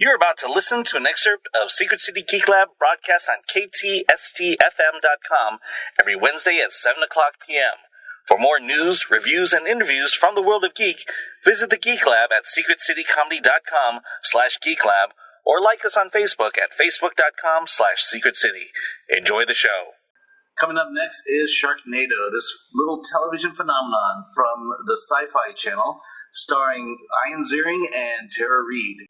You're about to listen to an excerpt of Secret City Geek Lab broadcast on KTSTFM.com every Wednesday at 7 o'clock p.m. For more news, reviews, and interviews from the world of geek, visit the Geek Lab at secretcitycomedy.com/geeklab or like us on Facebook at facebook.com/secretcity. Enjoy the show. Coming up next is Sharknado, this little television phenomenon from the Sci-Fi Channel, starring Ian Ziering and Tara Reid.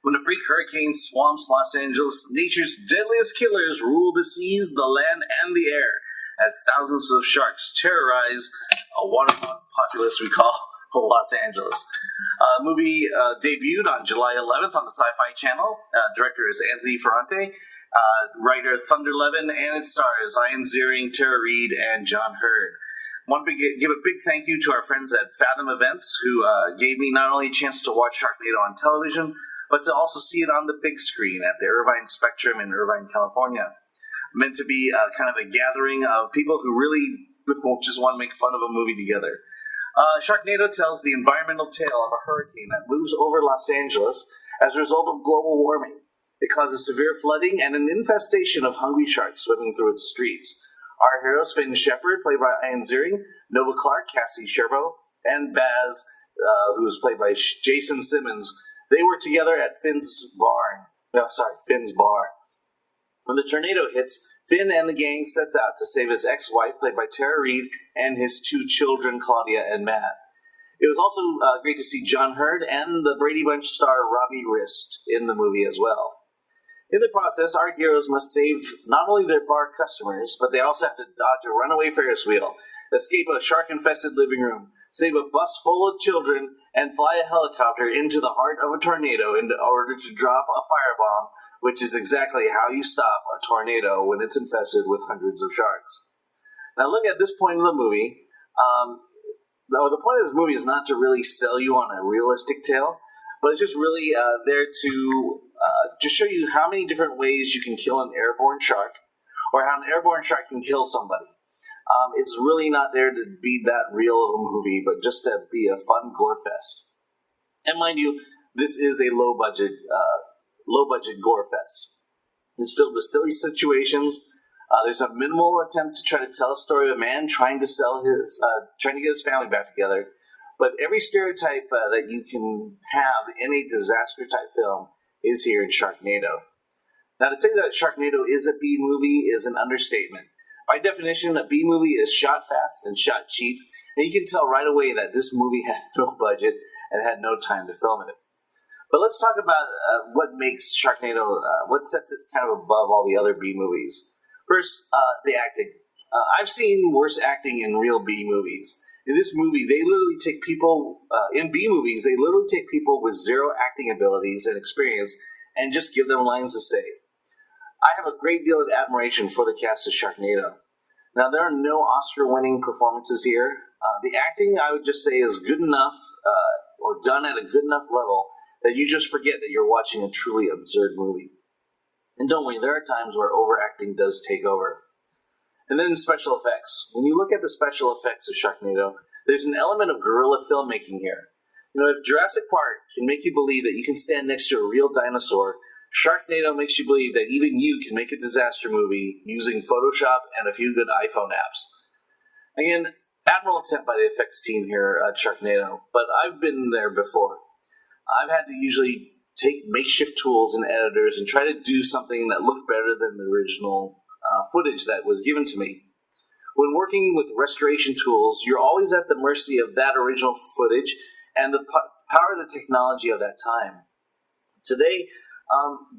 When a freak hurricane swamps Los Angeles, nature's deadliest killers rule the seas, the land, and the air as thousands of sharks terrorize a waterlogged populace we call Los Angeles. The movie debuted on July 11th on the Sci-Fi Channel. Director is Anthony Ferrante. Writer Thunder Levin, and it stars Ian Ziering, Tara Reid, and John Hurd. I want to give a big thank you to our friends at Fathom Events, who gave me not only a chance to watch Sharknado on television, but to also see it on the big screen at the Irvine Spectrum in Irvine, California. Meant to be kind of a gathering of people who really just want to make fun of a movie together. Sharknado tells the environmental tale of a hurricane that moves over Los Angeles as a result of global warming. It causes severe flooding and an infestation of hungry sharks swimming through its streets. Our heroes, Finn Shepard, played by Ian Ziering, Nova Clark, Cassie Sherbo, and Baz, who was played by Jason Simmons, they were together at Finn's bar. When the tornado hits, Finn and the gang sets out to save his ex-wife, played by Tara Reid, and his two children, Claudia and Matt. It was also great to see John Hurd and the Brady Bunch star Robbie Rist in the movie as well. In the process, our heroes must save not only their bar customers, but they also have to dodge a runaway Ferris wheel, escape a shark-infested living room, save a bus full of children, and fly a helicopter into the heart of a tornado in order to drop a firebomb, which is exactly how you stop a tornado when it's infested with hundreds of sharks. Now look, at this point in the movie, the point of this movie is not to really sell you on a realistic tale, but it's just really there to just show you how many different ways you can kill an airborne shark, or how an airborne shark can kill somebody. It's really not there to be that real of a movie, but just to be a fun gore fest. And mind you, this is a low budget gore fest. It's filled with silly situations. There's a minimal attempt to try to tell a story of a man trying to get his family back together. But every stereotype that you can have in a disaster type film is here in Sharknado. Now, to say that Sharknado is a B movie is an understatement. By definition, a B movie is shot fast and shot cheap, and you can tell right away that this movie had no budget and had no time to film it. But let's talk about what makes Sharknado, what sets it kind of above all the other B movies. First, the acting. I've seen worse acting in real B movies. In this movie, they literally take people, in B movies, they literally take people with zero acting abilities and experience and just give them lines to say. I have a great deal of admiration for the cast of Sharknado. Now, there are no Oscar-winning performances here. The acting, I would just say, is good enough, or done at a good enough level, that you just forget that you're watching a truly absurd movie. And don't worry, there are times where overacting does take over. And then special effects. When you look at the special effects of Sharknado, there's an element of guerrilla filmmaking here. You know, if Jurassic Park can make you believe that you can stand next to a real dinosaur, Sharknado makes you believe that even you can make a disaster movie using Photoshop and a few good iPhone apps. Again, admirable attempt by the effects team here at Sharknado, but I've been there before. I've had to usually take makeshift tools and editors and try to do something that looked better than the original footage that was given to me. When working with restoration tools, you're always at the mercy of that original footage and the power of the technology of that time. Today,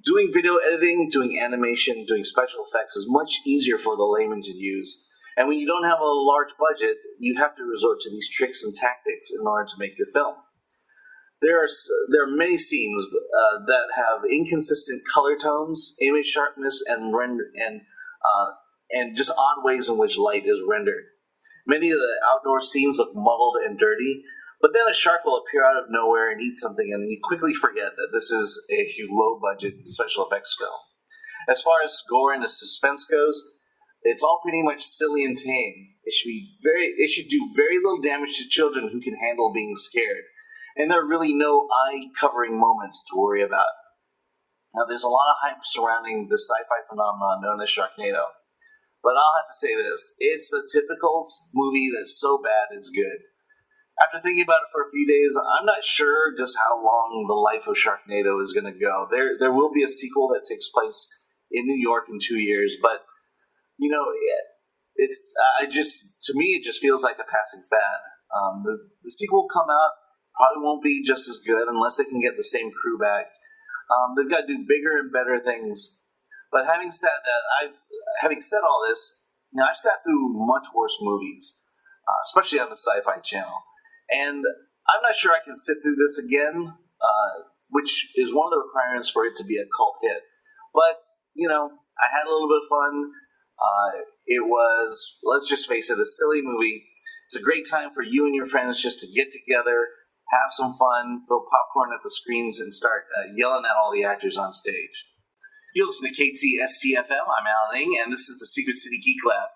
doing video editing, doing animation, doing special effects is much easier for the layman to use. And when you don't have a large budget, you have to resort to these tricks and tactics in order to make your film. There are many scenes that have inconsistent color tones, image sharpness, and just odd ways in which light is rendered. Many of the outdoor scenes look muddled and dirty, but then a shark will appear out of nowhere and eat something, and you quickly forget that this is a low-budget special effects film. As far as gore and the suspense goes, it's all pretty much silly and tame. It should do very little damage to children who can handle being scared. And there are really no eye-covering moments to worry about. Now, there's a lot of hype surrounding the sci-fi phenomenon known as Sharknado. But I'll have to say this. It's a typical movie that's so bad it's good. After thinking about it for a few days, I'm not sure just how long the life of Sharknado is going to go. There will be a sequel that takes place in New York in 2 years, but, it's to me, it just feels like a passing fad. The sequel will come out, probably won't be just as good unless they can get the same crew back. They've got to do bigger and better things. But having said all this, I've sat through much worse movies, especially on the Sci-Fi Channel, and I'm not sure I can sit through this again, which is one of the requirements for it to be a cult hit. But I had a little bit of fun. It was, let's just face it, a silly movie. It's a great time for you and your friends just to get together, have some fun, throw popcorn at the screens, and start yelling at all the actors on stage. You listen to KTSTFM. I'm Alan Ng, and this is the Secret City Geek Lab.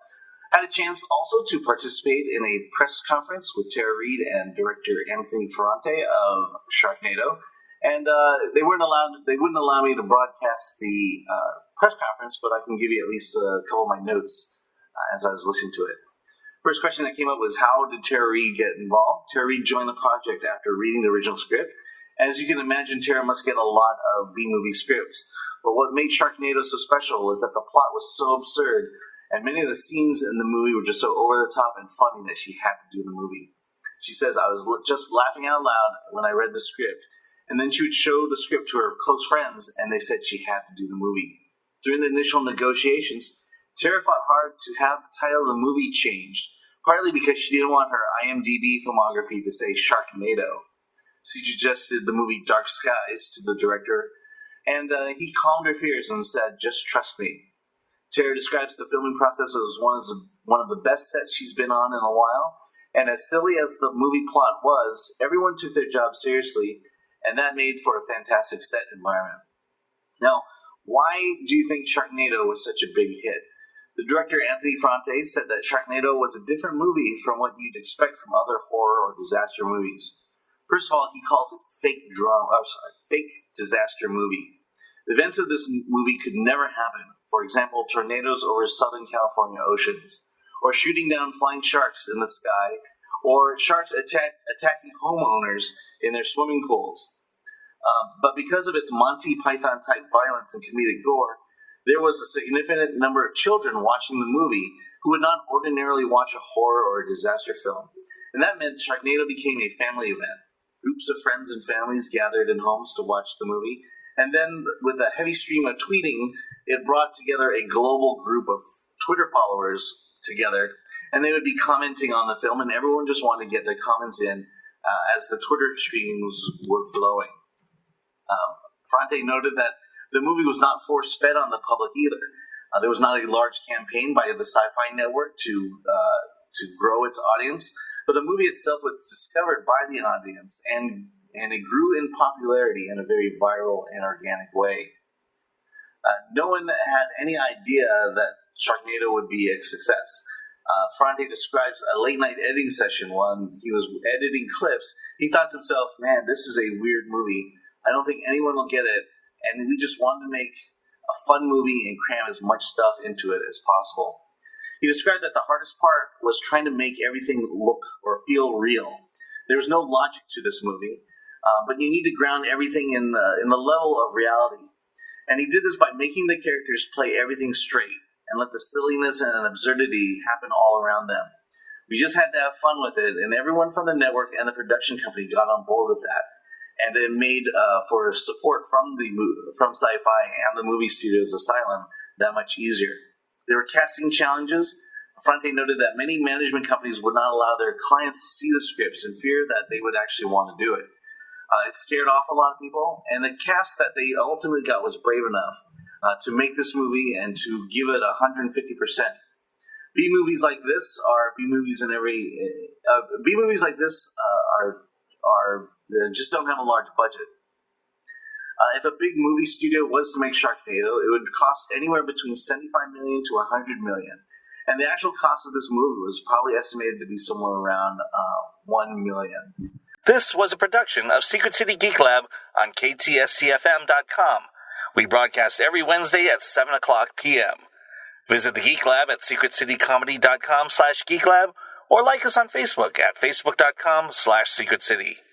Had a chance also to participate in a press conference with Tara Reid and director Anthony Ferrante of Sharknado, and they wouldn't allow me to broadcast the press conference, but I can give you at least a couple of my notes as I was listening to it. First question that came up was, how did Tara Reid get involved? Tara Reid joined the project after reading the original script. As you can imagine, Tara must get a lot of B-movie scripts. But what made Sharknado so special was that the plot was so absurd, and many of the scenes in the movie were just so over the top and funny that she had to do the movie. She says, I was just laughing out loud when I read the script, and then she would show the script to her close friends, and they said she had to do the movie. During the initial negotiations, Tara fought hard to have the title of the movie changed, partly because she didn't want her IMDb filmography to say Sharknado. She suggested the movie Dark Skies to the director, and he calmed her fears and said, just trust me. Tara describes the filming process as one of the best sets she's been on in a while, and as silly as the movie plot was, everyone took their job seriously, and that made for a fantastic set environment. Now, why do you think Sharknado was such a big hit? The director, Anthony Ferrante, said that Sharknado was a different movie from what you'd expect from other horror or disaster movies. First of all, he calls it fake disaster movie. The events of this movie could never happen. For example, tornadoes over Southern California oceans, or shooting down flying sharks in the sky, or sharks attacking homeowners in their swimming pools. But because of its Monty Python-type violence and comedic gore, there was a significant number of children watching the movie who would not ordinarily watch a horror or a disaster film. And that meant Sharknado became a family event. Groups of friends and families gathered in homes to watch the movie, and then with a heavy stream of tweeting, it brought together a global group of Twitter followers together, and they would be commenting on the film, and everyone just wanted to get their comments in as the Twitter streams were flowing. Ferrante noted that the movie was not force-fed on the public either. There was not a large campaign by the Sci-Fi Network to grow its audience, but the movie itself was discovered by the audience, and it grew in popularity in a very viral and organic way. No one had any idea that Sharknado would be a success. Ferrante describes a late-night editing session when he was editing clips. He thought to himself, man, this is a weird movie. I don't think anyone will get it, and we just wanted to make a fun movie and cram as much stuff into it as possible. He described that the hardest part was trying to make everything look or feel real. There was no logic to this movie, but you need to ground everything in the level of reality. And he did this by making the characters play everything straight and let the silliness and absurdity happen all around them. We just had to have fun with it, and everyone from the network and the production company got on board with that. And it made for support from Sci-Fi and the movie studio's Asylum that much easier. There were casting challenges. Ferrante noted that many management companies would not allow their clients to see the scripts in fear that they would actually want to do it. It scared off a lot of people, and the cast that they ultimately got was brave enough to make this movie and to give it 150%. B-movies like this are B-movies in every. B-movies like this are just don't have a large budget. If a big movie studio was to make Sharknado, it would cost anywhere between $75 million to $100 million, and the actual cost of this movie was probably estimated to be somewhere around $1 million. This was a production of Secret City Geek Lab on KTSTFM.com. We broadcast every Wednesday at 7 o'clock p.m. Visit the Geek Lab at secretcitycomedy.com/geeklab or like us on Facebook at facebook.com/secretcity.